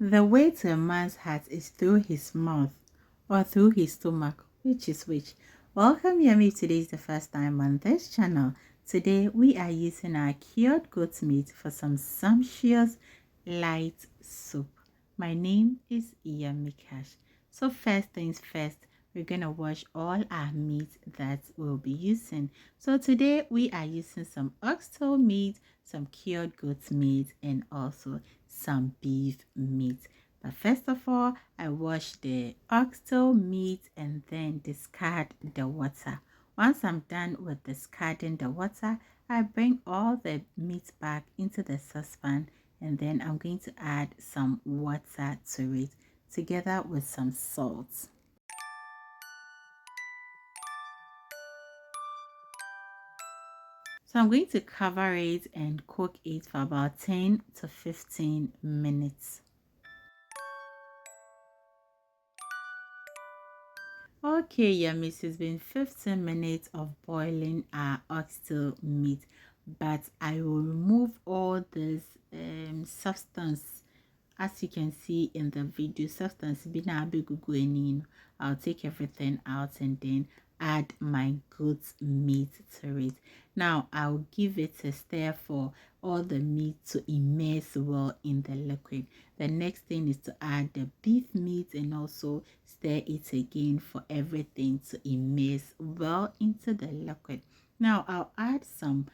The way to a man's heart is through his mouth or through his stomach, which is which. Welcome, Yummy. Today is the first time on this channel. Today we are using our cured goat meat for some sumptuous light soup. My name is Yummy Cash. So first things first, we're gonna wash all our meat that we'll be using. So today we are using some oxtail meat, some cured goat meat, and also some beef meat. But first of all, I wash the oxtail meat and then discard the water. Once I'm done with discarding the water, I bring all the meat back into the saucepan, and then I'm going to add some water to it together with some salt. So I'm going to cover it and cook it for about 10 to 15 minutes. Okay, yummies, it's been 15 minutes of boiling our oxtail meat, but I will remove all this substance. As you can see in the video, substance I'll take everything out and then add my goat's meat to it. Now I'll give it a stir for all the meat to immerse well in the liquid. The next thing is to add the beef meat and also stir it again for everything to immerse well into the liquid. Now I'll add some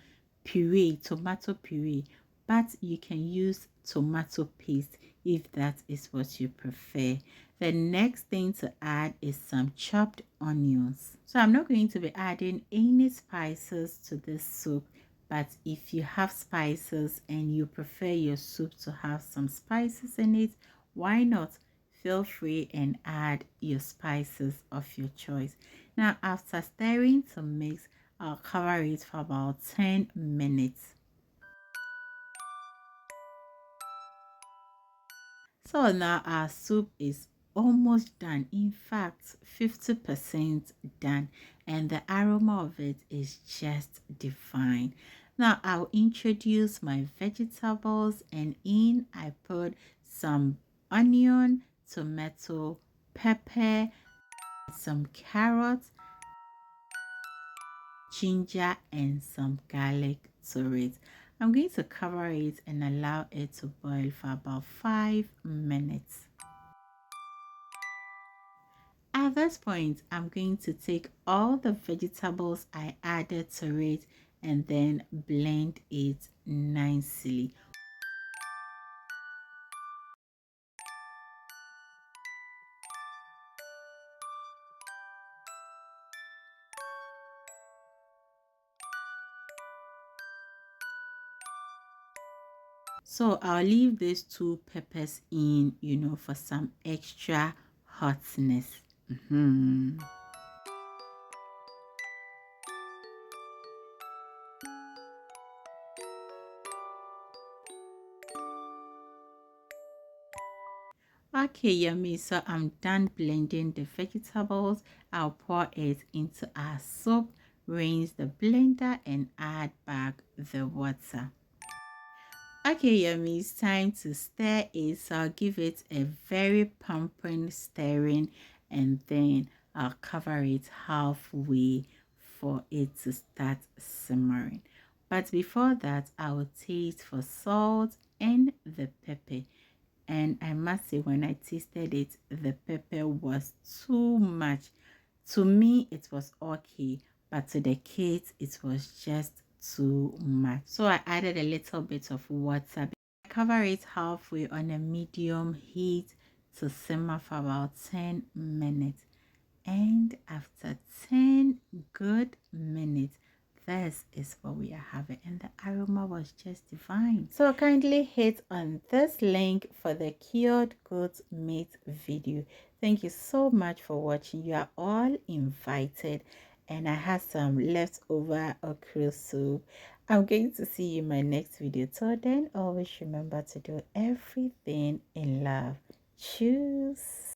puree, tomato puree, but you can use tomato paste if that is what you prefer. The next thing to add is some chopped onions. So I'm not going to be adding any spices to this soup, but if you have spices and you prefer your soup to have some spices in it, why not? Feel free and add your spices of your choice. Now after stirring to mix, I'll cover it for about 10 minutes. So now our soup is almost done. In fact, 50% done, and the aroma of it is just divine. Now I'll introduce my vegetables, and in I put some onion, tomato, pepper, some carrots, ginger, and some garlic to it. I'm going to cover it and allow it to boil for about 5 minutes. At this point, I'm going to take all the vegetables I added to it and then blend it nicely. So I'll leave these 2 peppers in, for some extra hotness. Okay, yummy. So I'm done blending the vegetables. I'll pour it into our soup, rinse the blender, and add back the water. Okay, yummy, it's time to stir it. So I'll give it a very pumping stirring, and then I'll cover it halfway for it to start simmering. But before that, I will taste for salt and the pepper. And I must say, when I tasted it, the pepper was too much. To me, it was okay, but to the kids, it was just too much. So I added a little bit of water. I cover it halfway on a medium heat to simmer for about 10 minutes. And after 10 good minutes, this is what we are having, and the aroma was just divine. So kindly hit on this link for the cured goat meat video. Thank you so much for watching. You are all invited, and I have some leftover okra soup. I'm going to see you in my next video. Till then, always remember to do everything in love. Choose.